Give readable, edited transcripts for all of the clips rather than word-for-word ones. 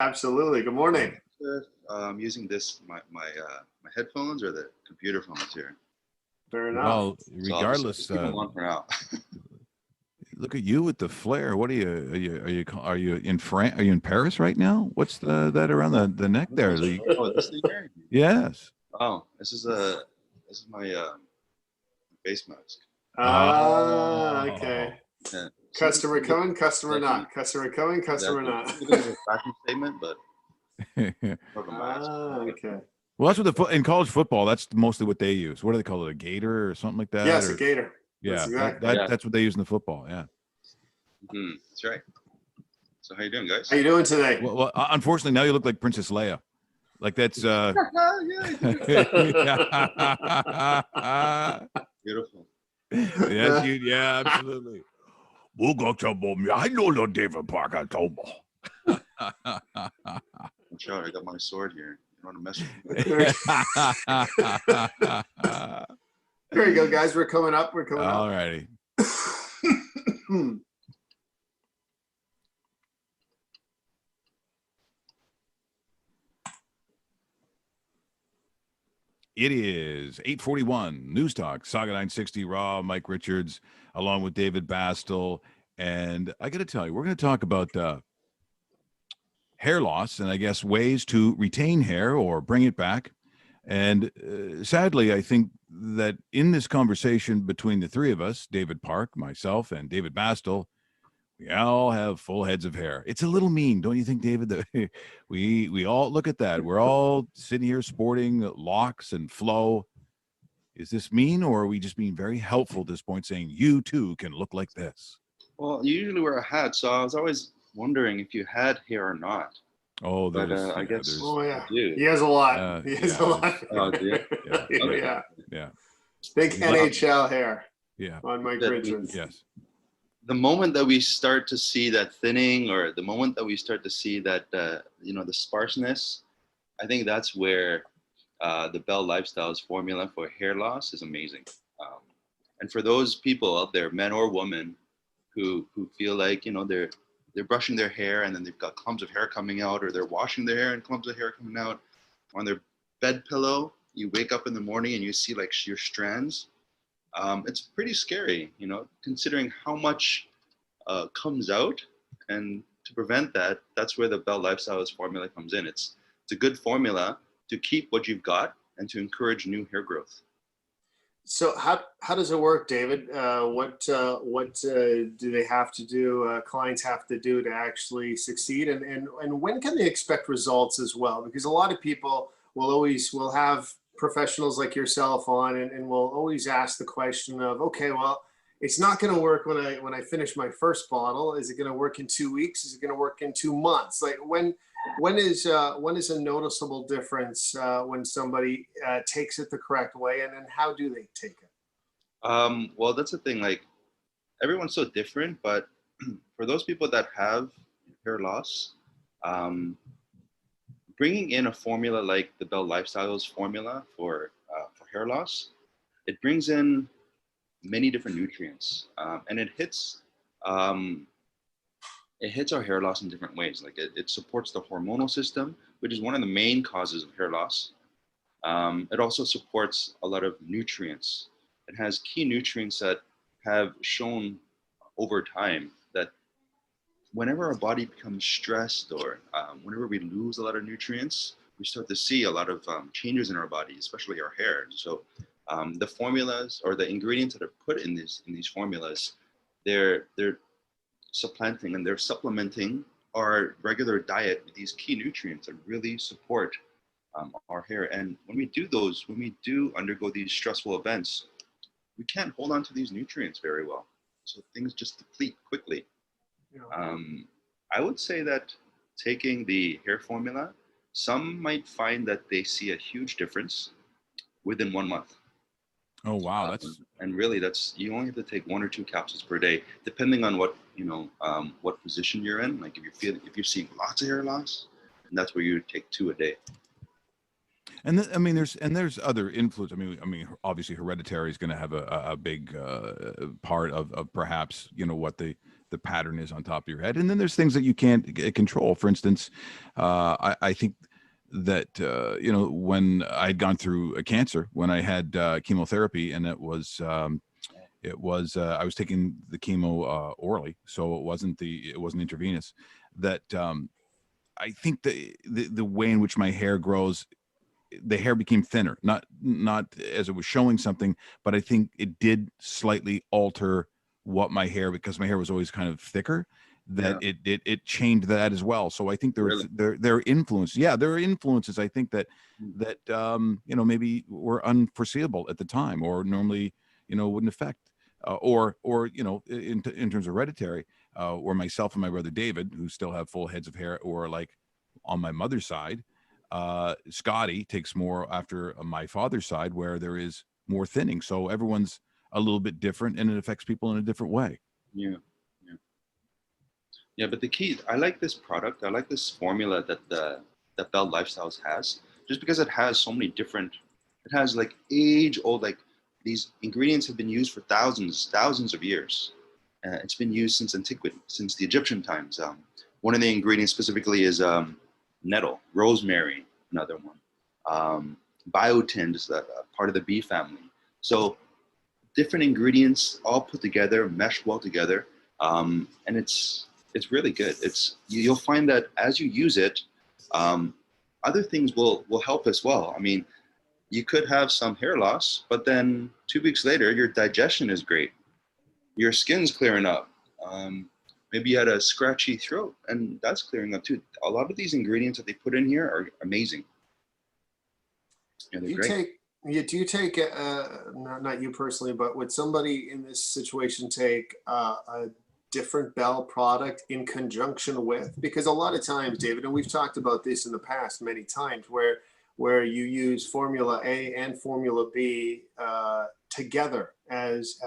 Absolutely. Good morning. I'm using my headphones or the computer phones here. Fair enough. Well, regardless, just keep them on for now. look at you with the flair. What are you? Are you in France? Are you in Paris right now? What's that around the neck there? Oh, this thing here? Yes. Oh, this is my face mask. Okay. Yeah. Customer coming, customer not. Customer coming, customer not. It's a fashion statement, but more of a mask. Okay. Well, that's what in college football. That's mostly what they use. What do they call it? A gator or something like that? Yes, or, a gator. Yeah, That's exactly. that's what they use in the football. Yeah. That's right. So how you doing, guys? How you doing today? Well, unfortunately, now you look like Princess Leia. Like that's Beautiful. Yes, yeah, absolutely. I know the David Parker told me. Watch out, I got my sword here. You don't want to mess with me. There you go, guys. We're coming up. We're coming up. All righty. It is 8:41. Newstalk Sauga 960 Raw. Mike Richards, along with David Bastl, and I got to tell you, we're going to talk about hair loss and I guess ways to retain hair or bring it back. And sadly, I think that in this conversation between the three of us, David Park, myself, and David Bastl, we all have full heads of hair. It's a little mean, don't you think, David? That we all look at that. We're all sitting here sporting locks and flow. Is this mean, or are we just being very helpful at this point, saying you too can look like this? Well, you usually wear a hat, so I was always wondering if you had hair or not. Oh, but I guess. Oh yeah, he has a lot. He has a lot. Oh, yeah. Okay. Yeah. Big NHL hair. Yeah. On Mike Richards. Yes. The moment that we start to see that thinning, or the moment that we start to see that the sparseness, I think that's where the Bell Lifestyles formula for hair loss is amazing. And for those people out there, men or women, who feel like they're brushing their hair and then they've got clumps of hair coming out, or they're washing their hair and clumps of hair coming out on their bed pillow, you wake up in the morning and you see like your strands. It's pretty scary, considering how much comes out. And to prevent that, that's where the Bell Lifestyles formula comes in. It's a good formula to keep what you've got and to encourage new hair growth. So how does it work, David? What do they have to do? Clients have to do to actually succeed, and when can they expect results as well? Because a lot of people will have professionals like yourself on, and will always ask the question of, okay, well, it's not going to work when I finish my first bottle. Is it going to work in 2 weeks? Is it going to work in 2 months? Like when is a noticeable difference when somebody takes it the correct way, and then how do they take it? Well, that's the thing. Like, everyone's so different, but for those people that have hair loss, bringing in a formula like the Bell Lifestyles formula for hair loss, it brings in many different nutrients, and it hits our hair loss in different ways. Like it supports the hormonal system, which is one of the main causes of hair loss. It also supports a lot of nutrients. It has key nutrients that have shown over time that whenever our body becomes stressed, or whenever we lose a lot of nutrients, we start to see a lot of changes in our body, especially our hair. So the formulas or the ingredients that are put in these formulas, they're supplanting and they're supplementing our regular diet with these key nutrients that really support our hair. And when we do undergo these stressful events, we can't hold on to these nutrients very well. So things just deplete quickly. Yeah. I would say that taking the hair formula, some might find that they see a huge difference within 1 month. Oh wow, and really you only have to take 1 or 2 capsules per day, depending on what what position you're in. Like if you're seeing lots of hair loss, and that's where you take 2 a day. And there's other influence. I mean, obviously hereditary is going to have a big part of perhaps what the the pattern is on top of your head. And then there's things that you can't control. For instance, I think that, when I'd gone through a cancer, when I had chemotherapy, and it was I was taking the chemo orally, so it wasn't intravenous. That I think the way in which my hair grows, the hair became thinner, not as it was showing something, but I think it did slightly alter what my hair, because my hair was always kind of thicker, that it changed that as well. So I think there are influences. Yeah, there are influences. I think that maybe were unforeseeable at the time, or normally wouldn't affect, or in terms of hereditary, or myself and my brother David, who still have full heads of hair, or like on my mother's side, Scotty takes more after my father's side, where there is more thinning. So everyone's a little bit different, and it affects people in a different way. Yeah, but the key, I like this product. I like this formula that that Bell Lifestyles has, just because it has so many different. It has like age old, like these ingredients have been used for thousands of years. It's been used since antiquity, since the Egyptian times. One of the ingredients specifically is nettle, rosemary, another one. Biotin is part of the bee family. So different ingredients all put together, mesh well together, and it's really good. You'll find that as you use it, other things will help as well. I mean, you could have some hair loss, but then 2 weeks later, your digestion is great. Your skin's clearing up. Maybe you had a scratchy throat, and that's clearing up too. A lot of these ingredients that they put in here are amazing. Yeah, they're great. Do you take, not you personally, but would somebody in this situation take a different Bell product in conjunction with? Because a lot of times, David, and we've talked about this in the past many times, where you use Formula A and Formula B together as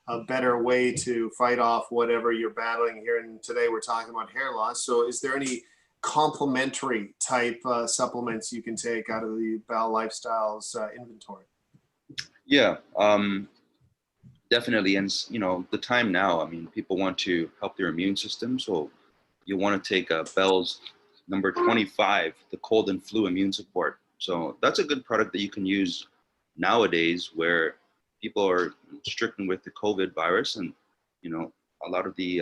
a better way to fight off whatever you're battling here. And today we're talking about hair loss. So is there any complementary type supplements you can take out of the Bell Lifestyles inventory? Yeah, definitely. And the time now, I mean, people want to help their immune system. So you want to take Bell's number 25, the cold and flu immune support. So that's a good product that you can use nowadays, where people are stricken with the COVID virus, and a lot of the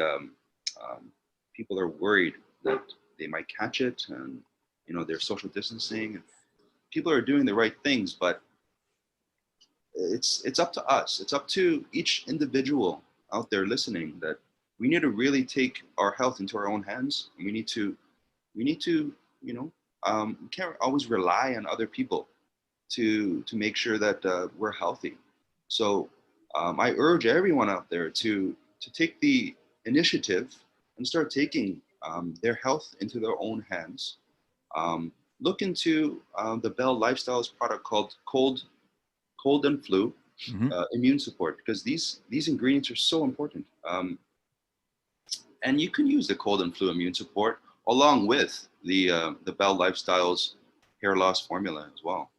people are worried that they might catch it, and they're social distancing. People are doing the right things, but it's up to us. It's up to each individual out there listening, that we need to really take our health into our own hands. We need to we can't always rely on other people to make sure that we're healthy. So I urge everyone out there to take the initiative and start taking their health into their own hands. Look into the Bell Lifestyles product called Cold and Flu Immune Support, because these ingredients are so important. And you can use the Cold and Flu Immune Support along with the Bell Lifestyles hair loss formula as well.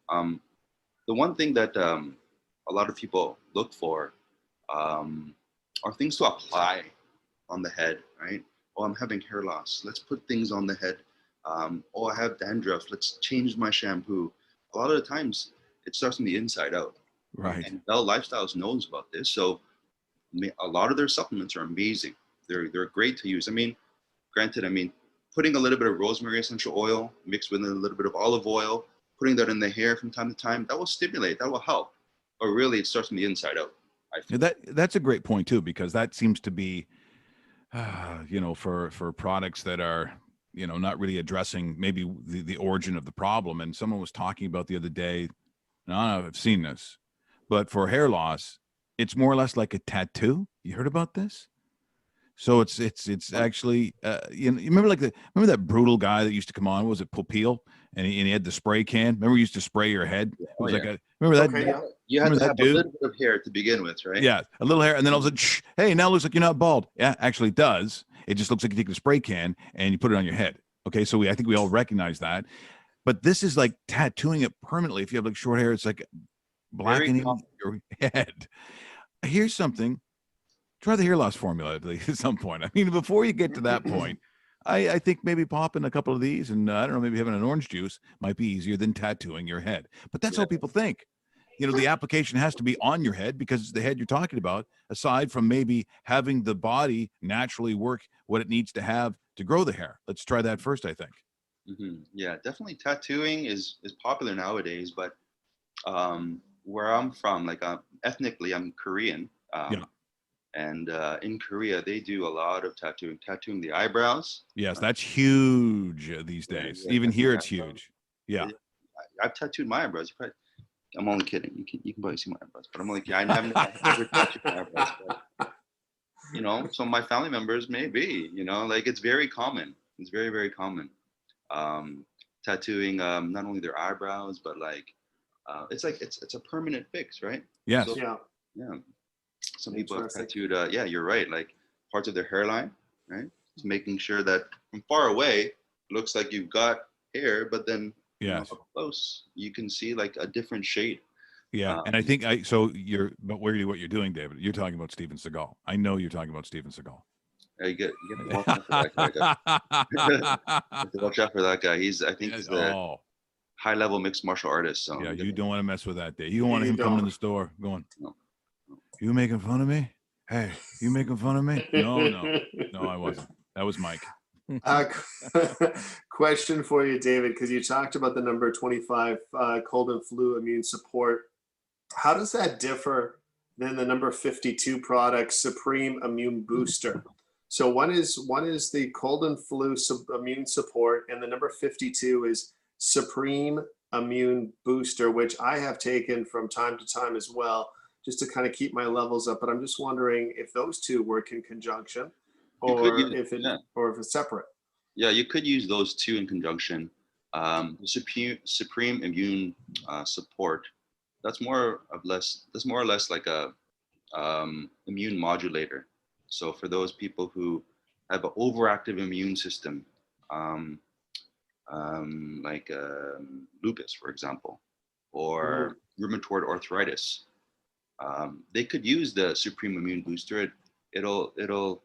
The one thing that a lot of people look for are things to apply on the head, right? Oh, I'm having hair loss. Let's put things on the head. Oh, I have dandruff. Let's change my shampoo. A lot of the times it starts from the inside out. Right. And Bell Lifestyles knows about this. So a lot of their supplements are amazing. They're great to use. I mean, granted, putting a little bit of rosemary essential oil mixed with a little bit of olive oil, putting that in the hair from time to time, that will stimulate, that will help. But really, it starts from the inside out. That's a great point too, because that seems to be, for products that are, not really addressing maybe the origin of the problem. And someone was talking about the other day, and I don't know if I've seen this, but for hair loss, it's more or less like a tattoo. You heard about this? So it's actually, you remember remember that brutal guy that used to come on? What was it, Popeil? And he had the spray can. Remember, he used to spray your head. It was remember that? Okay, yeah. You had to have dude? A little bit of hair to begin with, right? Yeah, a little hair, and then I was like, shh, hey, now it looks like you're not bald. Yeah, actually, it does. It just looks like you take a spray can and you put it on your head. Okay, so I think we all recognize that. But this is like tattooing it permanently. If you have like short hair, it's like blackening your head. Here's something. try the hair loss formula at least at some point. I mean, before you get to that point, I think maybe popping a couple of these and I don't know, maybe having an orange juice might be easier than tattooing your head. But that's Yeah. how people think. You know, the application has to be on your head because it's the head you're talking about, aside from maybe having the body naturally work what it needs to have to grow the hair. Let's try that first, I think. Yeah, definitely tattooing is popular nowadays, but where I'm from, like ethnically, I'm Korean. Yeah. And in Korea, they do a lot of tattooing the eyebrows. Yes, that's huge these days. Yeah, Even here, tattooing it's eyebrows. huge. Yeah. I've tattooed my eyebrows. I'm only kidding. You can probably see my eyebrows, but I'm only kidding. I've never tattooed my eyebrows. But, you know, some of my family members maybe, you know, like it's very common. It's very, very common. Tattooing not only their eyebrows, but like it's a permanent fix, right? Yes. So, Yeah. yeah. Some people have tattooed. Yeah, you're right. Like parts of their hairline, right? So making sure that from far away it looks like you've got hair, but then you know, Yes. up close you can see like a different shade. Yeah. And I think but what you're doing, David, you're talking about Steven Seagal. I know you're talking about Steven Seagal. You get to watch out for that guy. You have to watch out for that guy. I think he's a high level mixed martial artist. So yeah, you don't want to mess with that day. You don't want him coming in the store going, No. You making fun of me? Hey, you making fun of me? No, I wasn't. That was Mike. Question for you, David, because you talked about the number 25 cold and flu immune support. How does that differ than the number 52 product Supreme Immune Booster? So one is the cold and flu immune support, and the number 52 is Supreme Immune Booster, which I have taken from time to time as well, just to kind of keep my levels up. But I'm just wondering if those two work in conjunction, or if it's separate. Yeah, you could use those two in conjunction. The Supreme Immune Support, that's more or less like a immune modulator. So for those people who have an overactive immune system, like lupus, for example, or rheumatoid arthritis, they could use the Supreme Immune Booster. It'll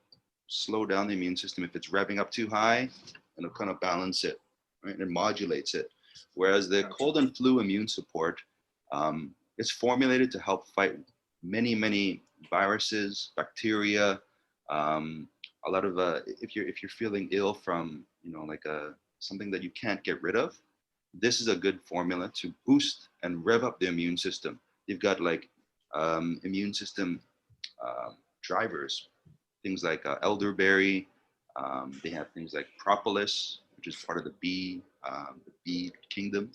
slow down the immune system if it's revving up too high, and it'll kind of balance it, right? It modulates it. Whereas the cold and flu immune support, it's formulated to help fight many viruses, bacteria, a lot of if you're feeling ill from like something that you can't get rid of, this is a good formula to boost and rev up the immune system. You've got like immune system drivers, things like elderberry. They have things like propolis, which is part of the bee kingdom.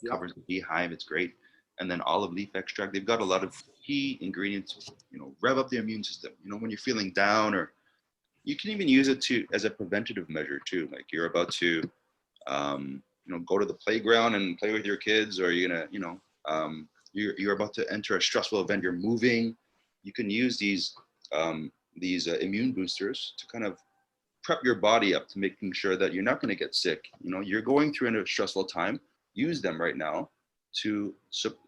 Yep. Covers the beehive. It's great. And then olive leaf extract. They've got a lot of key ingredients, rev up the immune system. When you're feeling down, or you can even use it as a preventative measure too. Like you're about to, go to the playground and play with your kids, or you're gonna, you're about to enter a stressful event. You're moving. You can use these immune boosters to kind of prep your body up to making sure that you're not going to get sick. You're going through a stressful time. Use them right now to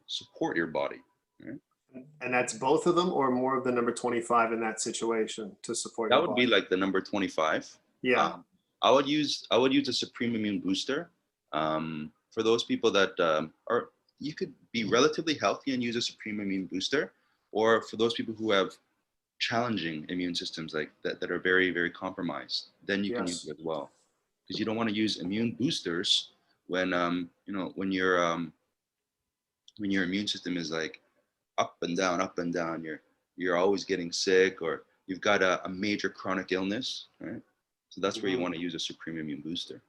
support your body. Right? And that's both of them, or more of the number 25 in that situation to support that your would body? Be like the number 25. Yeah. I would use a Supreme Immune Booster for those people that you could be relatively healthy and use a Supreme Immune Booster, or for those people who have challenging immune systems like that are very, very compromised, then you can use it as well, because you don't want to use immune boosters when when your immune system is like up and down, you're always getting sick, or you've got a major chronic illness, right? So that's where you want to use a Supreme Immune Booster.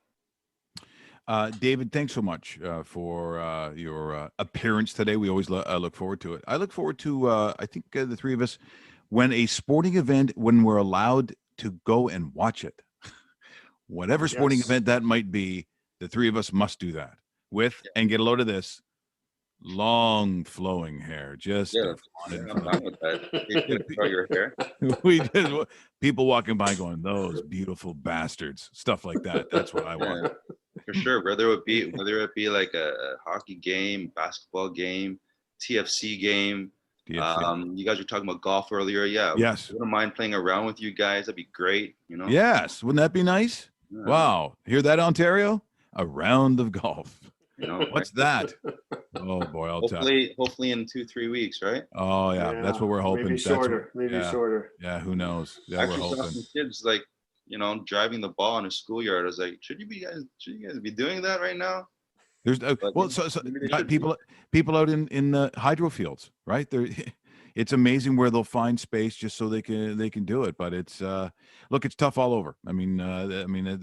David, thanks so much for your appearance today. We always look forward to it. I look forward to, I think the three of us, when a sporting event, when we're allowed to go and watch it, whatever sporting event that might be, the three of us must do that and get a load of this long flowing hair. Just I'm down with that. You're gonna grow your hair. We just people walking by going, those beautiful bastards, stuff like that. That's what I want. For sure. Whether it be like a hockey game, basketball game, TFC game, THC. You guys were talking about golf earlier. Yeah. Yes. I wouldn't mind playing around with you guys. That'd be great. You know? Yes. Wouldn't that be nice? Yeah. Wow. Hear that, Ontario? A round of golf. You know, What's that? Oh boy, I'll tell. Hopefully in 2-3 weeks, right? Oh yeah, that's what we're hoping. Maybe That's shorter. what- Maybe yeah. shorter. Yeah, who knows? Yeah, Actually, we're saw hoping. some kids like, you know, driving the ball in a schoolyard. I was like, should you guys be doing that right now? There's But well, maybe- so maybe they got should be. people out in the hydro fields, right? They're it's amazing where they'll find space just so they can do it. But it's look, it's tough all over. I mean,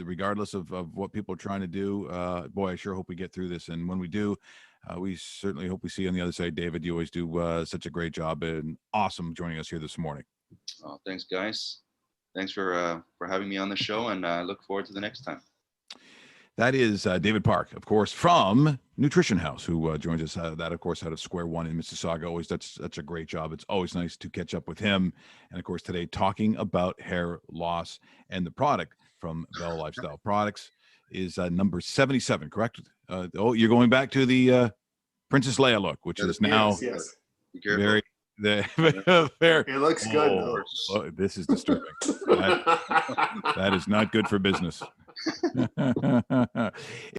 regardless of what people are trying to do, boy, I sure hope we get through this. And when we do, we certainly hope we see you on the other side. David, you always do such a great job and awesome joining us here this morning. Oh, thanks, guys. Thanks for having me on the show, and I look forward to the next time. That is David Park, of course, from Nutrition House, who joins us. That, of course, out of Square One in Mississauga. Always, that's a great job. It's always nice to catch up with him. And of course, today talking about hair loss, and the product from Bell Lifestyle Products is number 77. Correct? You're going back to the Princess Leia look, which is now Yes. Be careful. very. Very. It looks good though. Oh, this is disturbing. That is not good for business.